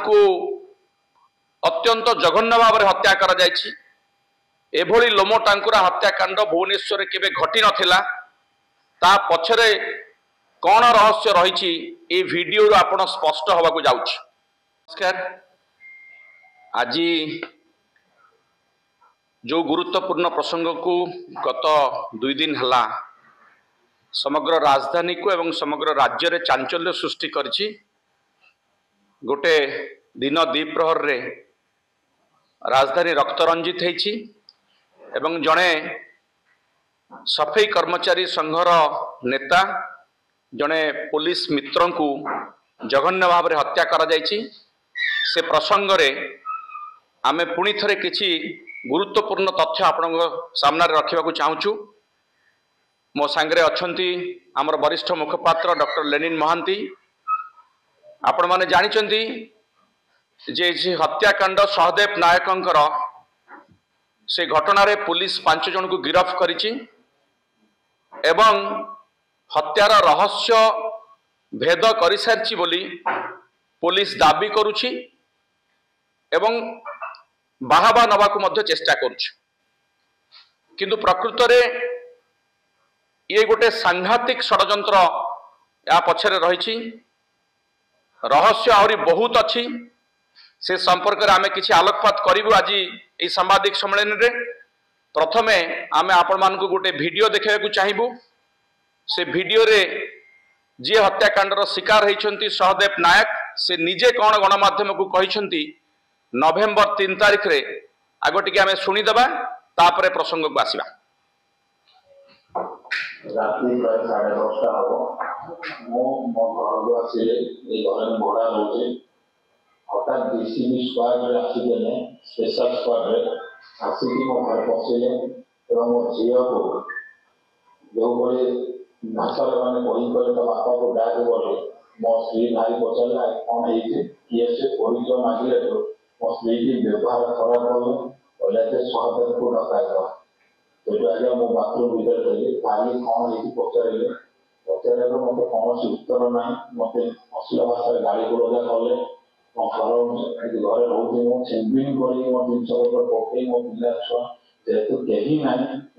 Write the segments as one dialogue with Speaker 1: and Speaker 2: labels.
Speaker 1: को अत्यंत जघन्य भाव में हत्या करा जायछि। एभली लोम टांकुरा हत्याकांड भुवनेश्वर केबे घटी नथिला। ता पछरे कौन रहस्य रही ए वीडियो आपण स्पष्ट हवा को जाउछि। नमस्कार। आज जो गुरुत्वपूर्ण प्रसंग को गत 2 दिन हला समग्र राजधानी को एवं समग्र राज्य रे चांचल्य सृष्टि करछि। गोटे दिन द्विप्रहर रे राजधानी रक्तरंजित होइछि एवं जड़े सफाई कर्मचारी संघर नेता जड़े पुलिस मित्र को जघन्य भाव में हत्या करा जायछि। से प्रसंग रे आमे पुणी थरे किछि गुरुत्वपूर्ण तथ्य आपण सामने रखा चाहूँ। मो सांगरे अछंती आमर वरिष्ठ मुखपात्र डॉक्टर लेनिन महांती। आपण माने जानिचंती जे हत्याकांड सहदेव नायकंकर से घटना रे पुलिस 5 जन को गिरफ्त करिछि एवं हत्यार रहस्य भेद कर सारी बोली पुलिस दाबी करुछि एवं बाहाबा नवा को मध्य चेष्टा करुछि। किंतु प्रकृत रे ये गोटे सांघातिक षडयंत्र या पछरे रही। रहस्य आहरी बहुत अच्छी से संपर्क में आमे किछि आलोकपात करिवु आज ये सांबादिक सम्मेलन रे। प्रथमे आमे आपण मान को गोटे वीडियो देखा चाहिए। से वीडियो रे जी हत्याकांडर शिकार होइछंती सहदेव नायक से निजे कौन गणमाध्यम को कहिछंती नवेम्बर 3 तारिख रे आगो टिके आमे सुनी देबा तापरे प्रसंग को आसीबा।
Speaker 2: रात्रि प्राय 10:30 हम मो घर को आसिले ए घर में भड़ा रोचे हठात डीसीबी स्क्वाड रे आसिले स्पेशल स्क्वाड रे आसिकी मो घर पहुंचले एवं मो झियो को जो बोले भाषा माने कही करे तो बापा को डाक बोले मो स्त्री भाई पचला कौन है किए से परिचय मांगले तो मो स्त्री की व्यवहार खराब हो बोले से सहदेव को डकाइला। तो आगे मो बाथरूम भीतर थे खाली कौन है पचारे मत कौन उत्तर ना मत अश्लील भाषा गाड़ी गुड़ा कले मो घर घरे रोचे मो छेबिन कर मो जिनस पकई मो पिला छुआ जेहेतु कहीं ना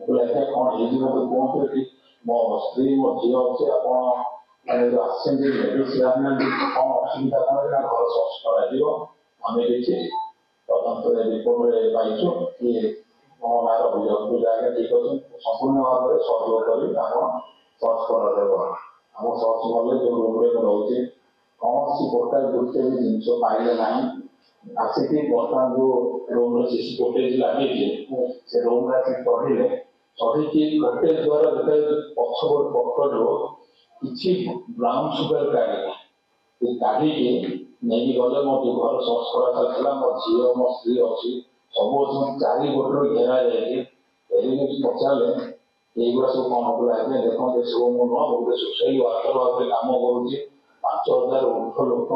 Speaker 2: बोले कौन है मत कहते मो स्त्री मो झील अच्छे आसें कौन असुविधा कौन घर सर्च कर तदंत रिपोर्ट पाइछु कि मो गाँव अभियोग जगह ठीक अच्छे संपूर्ण भाव में सहयोग कर सर्च कर आम सर्च कले जो रूम रे रोचे कौन सी प्रकार गोटे भी जिन पाइले ना आसिक बर्तमान जो रूम सीसी फुटेज लगे से रूम चढ़े चढ़ी गोटे द्वारा पछपट पकड़ किसी ब्राउन सुगर काढ़ी नहीं गले मो जो घर सर्च करा मो झील मो स्त्री अच्छी सब 4 गोटर घेरा जाए पचारे युवा सब कौन होगा देखते सब मुझे गोटे सोसाइटी वार्तर भाव में कम कर 5000 ऊर्ध लोक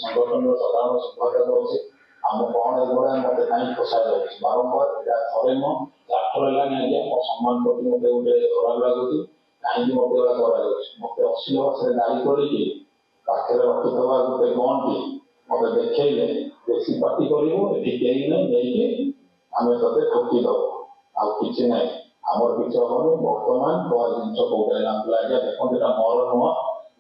Speaker 2: संगठन साधारण संपादक अच्छे आम कौन एगुड़ा मत कहीं फसा जाए बारंबार थे नुह 4 थर है मो सम्मान प्रति मत गोटे खराब लगुच कहीं मत अश्लील भाषा गाड़ी करके रखी गोटे गन टी मत देखले बेसी पार्टी करें आम ते ठकीदब आि ना आमर किसी हम बर्तमान जिन कौटे लगे देखते मोर नुह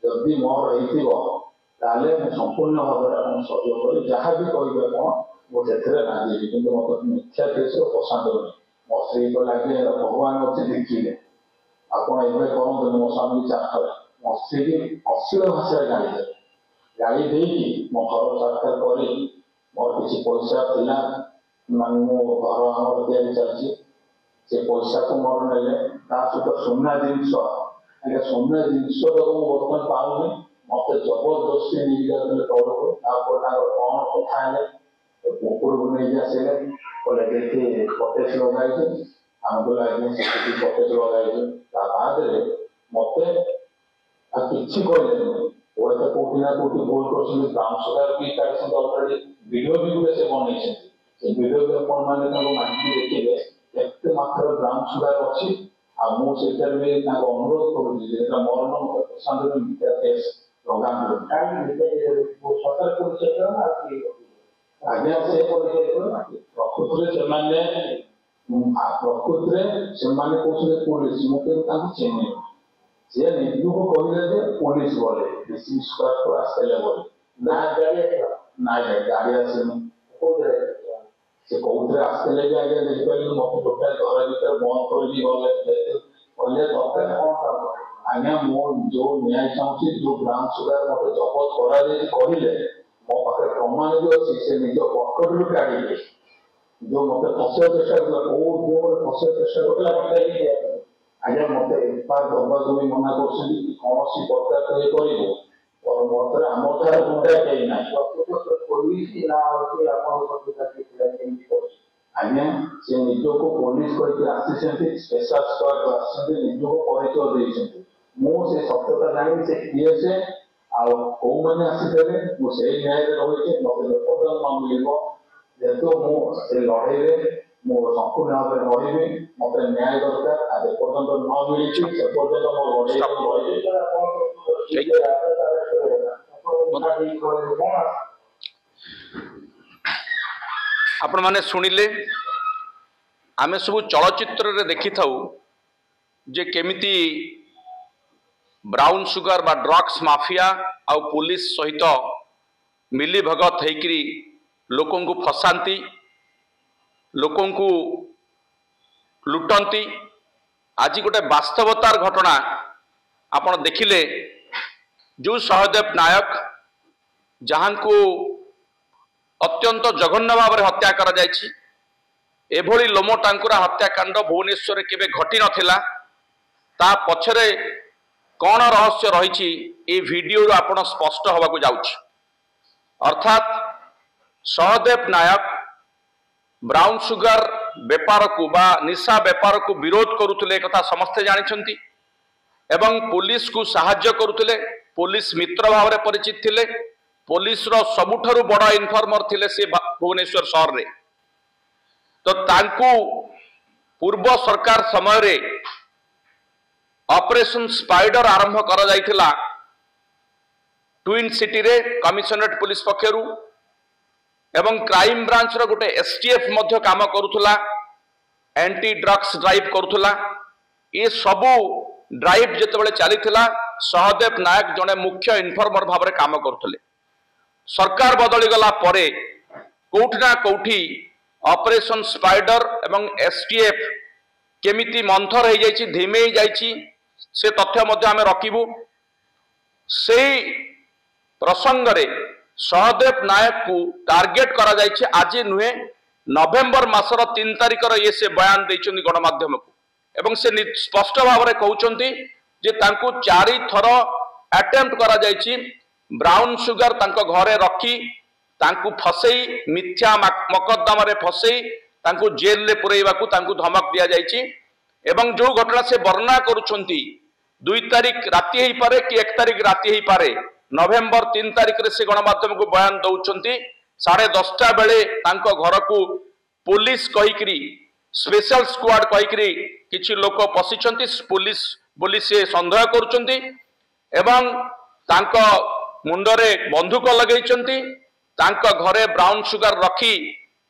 Speaker 2: जदि मोर होते संपूर्ण भाव में सहयोग कर जहाँ भी कहे कौन मुझे राजी कि मत मिथ्या केस पसंद नहीं मो स्त्री को लगे भगवान अच्छे देखिले आपड़ ये कहते मो स्वामी 4 थर मो स्त्री की अश्लील भाषा गाड़ी देकी मो घर साक्षात कर मोर किसी पैसा थिला मो घर आम चलती से पैसा को मोर ने सहित सुना जिनस सुना जिनस बर्तमान पाऊनी मत जबरदस्ती नहीं जाते तौर कौन कथा ऊपर को नहीं आसिले बोले देखिए कटेज लगाई आमको लगे कटेज लगाई बाद मत कि कहले कौटी ना कौटी भूल कर ब्राउन सुगर भी अलरेडी वीडियो भी गोटे से बनई वीडियो भी मांगी देखिए एत मात्र ब्राउन सुगर अच्छी मुझे अनुरोध करुँच मोर पसंद मिथ्या केस लगा ଆଜ୍ଞା ସେ ପ୍ରକୃତରେ ସେମାନେ କହୁଥିଲେ ପୋଲିସ, ମୁଁ କିନ୍ତୁ ତାଙ୍କୁ ଚିହ୍ନି ସେ ନିଜକୁ କହିଲେ ଯେ ପୋଲିସ ବୋଲେ ଡିସି ସ୍କ୍ୱାଡକୁ ଆସିଥିଲେ ବୋଲି ନା ଗାଡି ଆସିନି ସେ କୋଉଥିରେ ଆସିଥିଲେ ବି ଆଜ୍ଞା ଦେଖିପାରିଲି ମତେ ଟୋଟାଲ ଘର ଭିତରେ ବନ୍ଦ କରିକି ଗଲେ କହିଲେ ତତେ ଆଜ୍ଞା ମୁଁ ଯୋଉ ନ୍ୟାୟ ଚାହୁଁଛି ଯୋଉ ବ୍ରାଉନ ସୁଗାର ମତେ ଜବତ କରାଯାଇଛି କହିଲେ ମୋ ପାଖରେ ପ୍ରମାଣ ବି ଅଛି ସେ ନିଜ ପକେଟରୁ କାଢିଲେ ଯୋଉ ମତେ ଫସିବା ଚେଷ୍ଟା କଲା କୋଉ ଫସିବା ଚେଷ୍ଟା କରୁଥିଲା ଆଜ୍ଞା ମତେ ଏଫଆଇଆର ଦବାକୁ ବି ମନା କରୁଛନ୍ତି କି କୌଣସି ପ୍ରକାର ଇଏ କରିବୁ ବର୍ତ୍ତମାନ ଆମର ଠାରେ ଗୁଣ୍ଡା କେହି ନାହିଁ ଆଜ୍ଞା ସେ ନିଜକୁ ପୋଲିସ କହିକି ଆସିଛନ୍ତି ସ୍ପେଶାଲ ସ୍କ୍ୱାଡ୍ ଆସିଛନ୍ତି ନିଜକୁ ପରିଚୟ ଦେଇଛନ୍ତି ମୁଁ ସେ ସତ୍ୟତା ଜାଣିବି ସେ କିଏ ସେ ଆଉ କୋଉମାନେ ଆସିଥିଲେ ମୁଁ ସେଇ ନ୍ୟାୟରେ ରହିଛି ମତେ ଯେପର୍ଯ୍ୟନ୍ତ ନ ମିଳିବ ଯେହେତୁ ମୁଁ ସେ ଲଢେଇରେ ମୁଁ ସମ୍ପୂର୍ଣ୍ଣ ଭାବରେ ରହିବି ମତେ ନ୍ୟାୟ ଦରକାର ଆଉ ଯେପର୍ଯ୍ୟନ୍ତ ନ ମିଳିଛି ସେ ପର୍ଯ୍ୟନ୍ତ ମୋ ଲଢେଇରେ
Speaker 1: आपण माने सुनिले आमे सब चलचित्र रे देखि थाउ जे केमिति ब्राउन सुगर बा ड्रग्स माफिया आ पुलिस सहित मिली भगत हेकरी लोकों को फसांती लोकों को लुटंती आज गोटे वास्तवतार घटना आपण देखिले जो सहदेव नायक जहां को अत्यंत जघन्य भाव में हत्या करा जायछि एभली लोमो टांकुरा हत्याकांड भुवनेश्वर केबे घटी नथिला ता पछरे कौन रहस्य रही ये वीडियो आपण स्पष्ट हवा को जाउछि अर्थात सहदेव नायक ब्राउन सुगर बेपार को बा निशा बेपार को विरोध करुले कथा समस्ते जानिछंती एवं पुलिस को सहाय्य करुले पुलिस मित्र भाव में परिचित थिले पुलिस रो सबुठारु बड़ा इनफॉर्मर थिले से भुवनेश्वर शहर रे तो तांकू पूर्व सरकार समय रे ऑपरेशन स्पाइडर आरंभ करा जायतिला ट्विन सिटी रे कमिशनरेट पुलिस पक्षरु एवं क्राइम ब्रांच रो गोटे एसटीएफ मध्य काम करुथला एंटी ड्रग्स ड्राइव करुथला ये सबू ड्राइव जेतेबेले चलीथिला सहदेव नायक जने मुख्य इनफॉर्मर भाव में काम करुथले सरकार बदली गला परे कोठी ना कोठी ऑपरेशन स्पाइडर एवं एसटीएफ केमिति मंथर हो जाइछि धीमे जाइछि से तथ्य मध्य आमे रखिबु से प्रसंग रे सहदेव नायक को टार्गेट करा जाइछि आज नुहे नवेम्बर मासर 3 तारिख ये से बयान दैछन्ति गणमाध्यम को एवं से स्पष्ट भाव में कहउछन्ति जे तांकु 4 थर अटेम्प्ट करा जाइछि ब्राउन सुगर तांको घरे रखी तांकु फसई मिथ्या मकद्दमा रे फसई तांकु जेल रे पुरैबा को तांकु धमक दिया जाइछि एवं जो घटना से वर्णना करूछन्ति 2 तारिख राति ही पारे कि 1 तारिख राति ही पारे नवेम्बर 3 तारिख रे से गणमाध्यम को बयान दउछन्ति 10:30 बेले तांको घर को पुलिस कहिकरी स्पेशल स्क्वाड कहिकरी किछि लोक पसिछन्ति पुलिस बोली से संदेह करूछन्ति एवं तांको मुंडरे बंदूक लगेइछन्ति तांको घरे ब्राउन सुगर रखी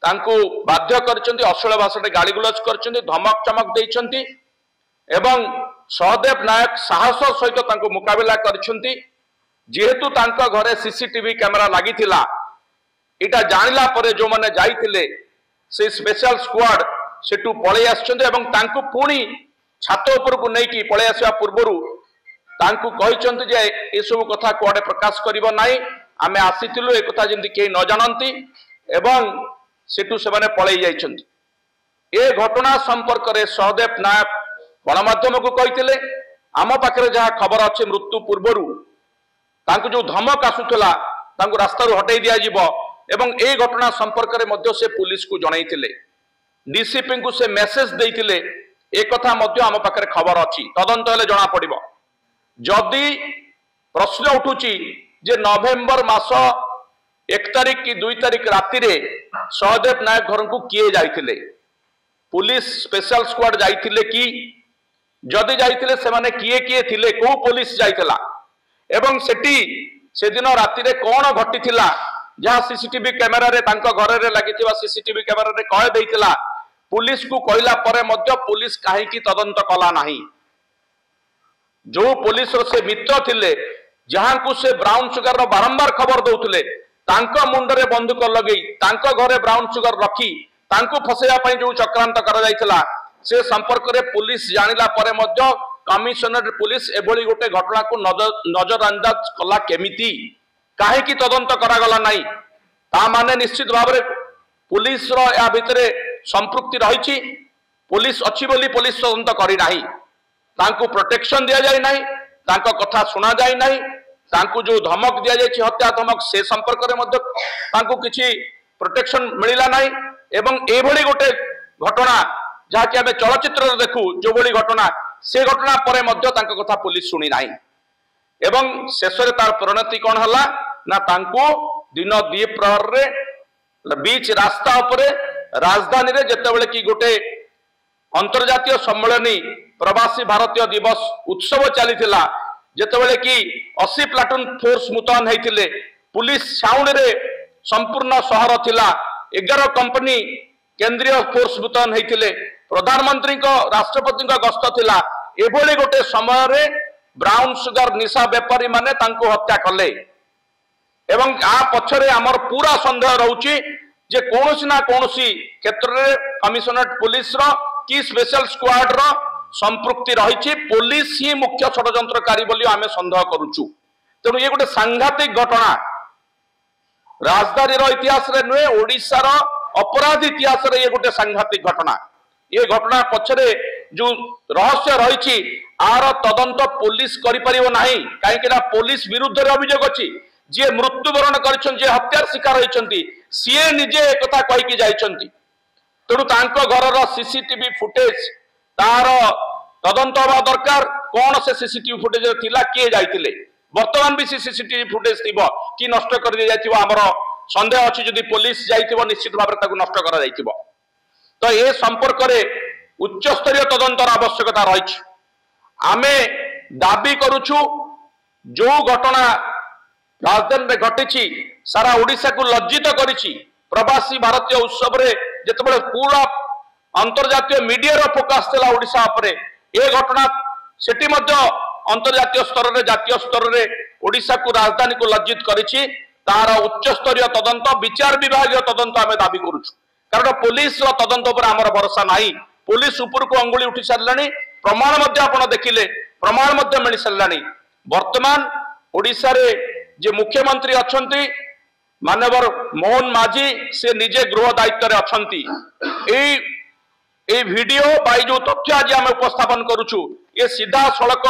Speaker 1: तांको बाध्य करछन्ति अश्लील भाषा गाली गुलज करछन्ति धमक चमक देइछन्ति एवं सहदेव नायक साहस सहित तांको मुकाबिला करछन्ति जेहेतु तांको घरे सीसीटीवी कैमरा लागिथिला इटा जानिला परे जो माने जाइथिले से स्पेशल स्क्वाड सेटू पळे आछन्ति एवं तांको पुणी छात ऊपर को नै की पळे आसीबा पूर्वरु तांको कहिछन्ति जे ए सब कथा कोडे प्रकाश करिवो नाही आमे आसीथिलु ए कथा जेंति के न जानंती एवं सेटू से माने पळे जाइछन्ति ए घटना संपर्क रे सहदेव नायक गणमाध्यम को कहिथिले आम पाखरे जहा खबर अछि मृत्यु पूर्वरु तांको जो धमक आसुथला तांको रास्ता रु हटै दिया जिवो एवं ए घटना संपर्क रे मध्य से पुलिस को जणाइथिले डीसीपी को से मेसेज देइथिले ए कथा मध्य आम पाखरे खबर अछि तदंत हेले जणा पड़िबो जदि प्रश्न उठुची जे नवेम्बर मास 1 तारिख की 2 तारिख राति रे सहदेव नायक घर को किए जाइथिले पुलिस स्पेशल स्क्वाड जाइथिले कि जदि जाइथिले से माने किए किए थिले को पुलिस जाइथिला एवं सेठी से दिन राति रे कौन घटिथिला जहाँ सीसीटीवी कैमेरा रे तांको घरे रे लागिथिबा सीसीटीवी कैमेरा रे कह देइथिला पुलिस को कहला परे मध्य पुलिस काहे की तदंत कला नाही। जो पुलिस रो से मित्र थिले जहां को से ब्राउन सुगर रो बारंबार खबर दउथिले तांको मुंडरे बंदूक लगेई तांको घरे ब्राउन सुगर रखी तांको फसेया पई जो चक्रांत करा जायतिला से संपर्क रे पुलिस जानिला परे मध्य कमिशनर पुलिस एभली गोटे घटना को नजरअंदाज कला केमिति काहे की तदंत करा गला नाही। ता माने निश्चित भाव रे पुलिस रो या भितरे संपृक्ति रही पुलिस अच्छी बोली पुलिस तदंत करी नाही तांको प्रोटेक्शन दिया जाय नाही तांको कथा सुना जाय नाही तांको जो धमक दिया जाय हत्या धमक से संपर्क रे मध्य तांको किछि प्रोटेक्शन मिलिला नाही एवं एभली गोटे घटना जहा कि आमे चलचित्र देखु जो भली घटना से घटना परे मध्य तांको कथा पुलिस सुनी नाही एवं शेष रे तार परिणति कोन हला ना तांको दिन दी प्रहर रे बीच रास्ता उपरे राजधानी रे जेतेबेले कि गोटे अंतर्जातीय सम्मेलनी प्रवासी भारतीय दिवस उत्सव चलीथिला जेतेबेले कि 80 प्लाटून फोर्स मुतयन हेतिले पुलिस साउंड रे संपूर्ण शहर थिला 11 कंपनी केंद्रीय फोर्स मुतयन हेतिले प्रधानमंत्री को राष्ट्रपति को गस्त थिला एभली गोटे समय रे ब्राउन सुगर निशा व्यापारी माने तांको हत्या कले एवं आ पछरे हमर पूरा संदेह रहउची जे कोनोसी ना कोनोसी क्षेत्र रे कमिशनरेट पुलिस रो की स्पेशल स्क्वाड रो संपृक्ति रही पुलिस ही मुख्य षडयंत्रकारी बोली आमे संदेह करूछु। तेणु ये गोटे सांघातिक घटना राजधानी रो इतिहास रे नुए ओडिसा रो अपराध इतिहास रे ये गोटे सांघातिक घटना ये घटना पछरे जो रहस्य रही आर तदंत पुलिस करि परिबो नाही काहेकि ना पुलिस विरुद्ध रे अभियोग अछि जे मृत्युवरण करिछन जे हत्यार शिकार होइछंती सीए निजे एकथा कहि कि जाइछंती तेणु तांको घरर सीसीटीवी फुटेज तार तदंत हवा दरकार कौन से सीसीटीवी फुटेज थिला किए जाइतिले वर्तमान भी सीसीटीवी फुटेज थिबो कि नष्ट कर दि जाइतिबो हमर संदेह अछि जदि पुलिस जाइतिबो निश्चित भाबरे ताकु नष्ट करा जाइतिबो तो ए संपर्क रे उच्च स्तरीय तदंतर आवश्यकता रही आमे दाबी करूछु जो घटना राजधानी में घटी सारा ओडिशा को लज्जित करिछि प्रवासी भारतीय उत्सव रे जेतेबेले पूरा अंतर्जातीय मीडिया रो फोकस थिला ओडिशा उपरे ए घटना सेठी मध्य अंतर्जातीय स्तर रे जातीय स्तर रे ओडिशा को राजधानी को लज्जित करिछि तार उच्च स्तरीय तदंत विचार विभागीय तदंत आमे दाबी करूछु कारण पुलिस रो तदंत उपर हमर भरोसा नाही पुलिस ऊपर को अंगुली उठी सारलानी प्रमाण मध्य आपण देखिले प्रमाण मध्य मिल सारलानी वर्तमान ओडिशा रे जे मुख्यमंत्री अछंती मानवर मोहन माझी से निजे गृह दायित्व रे अछंती ए वीडियो बाई जो तथ्य आज आम उपस्थापन करूछु ये सीधा सड़क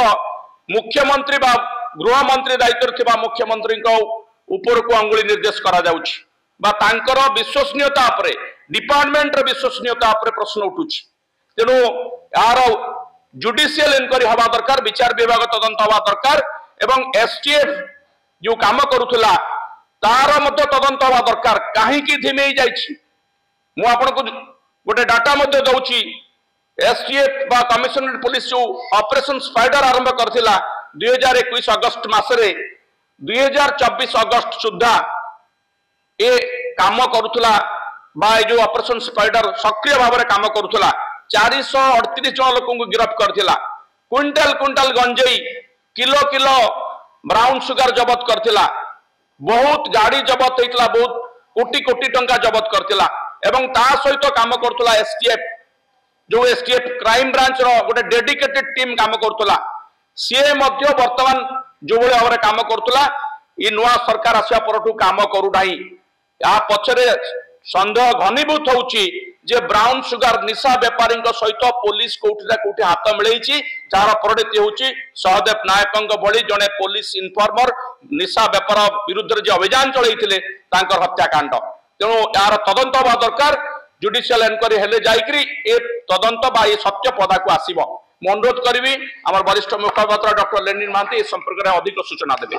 Speaker 1: मुख्यमंत्री बा गृह मंत्री दायित्व थिबा मुख्यमंत्री को ऊपर को अंगुली निर्देश करा जाउछि बा तांकर विश्वसनीयता उपरे डिपार्टमेंट रे विश्वसनीयता उपरे प्रश्न उठुछि तेणु यार जुडिशियल इनक्वारी हवा दरकार विचार विभाग तदंत हवा दरकार एवं एसटीएफ जो काम करूथला तार मध्य तदंत हवा दरकार काहे की धिमेई जाइछि मु आपन को गोटे डाटा मध्य दउछि एसटीएफ बा कमिशनरेट पुलिस जो ऑपरेशन स्पाइडर आरंभ करथिला 2021 अगस्त मासरे 2024 अगस्त सुद्धा ए काम करूथला बा जो ऑपरेशन स्पाइडर सक्रिय भाव में काम करूथला 438 जन लोक को गिरफ्त करथिला क्विंटल क्विंटल गंजेई किलो किलो ब्राउन सुगर जब्त करथिला बहुत गाड़ी जब्त होइतला बहुत कोटी कोटी टंका जब्त करथिला एवं ता सहित काम करथुला एसटीएफ जो एसटीएफ क्राइम ब्रांच रो गोटे डेडिकेटेड टीम काम करथुला सीए मध्य वर्तमान जो भले भाव काम करथुला ई नुआ सरकार आसिया परठू काम करू नाही या पछरे संदेह घनीभूत होउची जे ब्राउन सुगर निशा व्यापारी सहित पुलिस कोठी ना कोठी हाथ मिलैछि जार परिणति होउची सहदेव नायकंग भली जने पुलिस इन्फॉर्मर निशा व्यापार विरुद्ध जे अभियान चलैथिले तांकर हत्याकांड तेणु यार तदंत हवा दरकार जुडिशियल एनक्वारी हेले जाइकरी ए तदंत बा ए सत्य पदा को आसीबो मु अनुरोध करिवि हमर वरिष्ठ मुखपात्र डॉक्टर लेनिन महांती ए संपर्क रे अधिक सूचना देबे।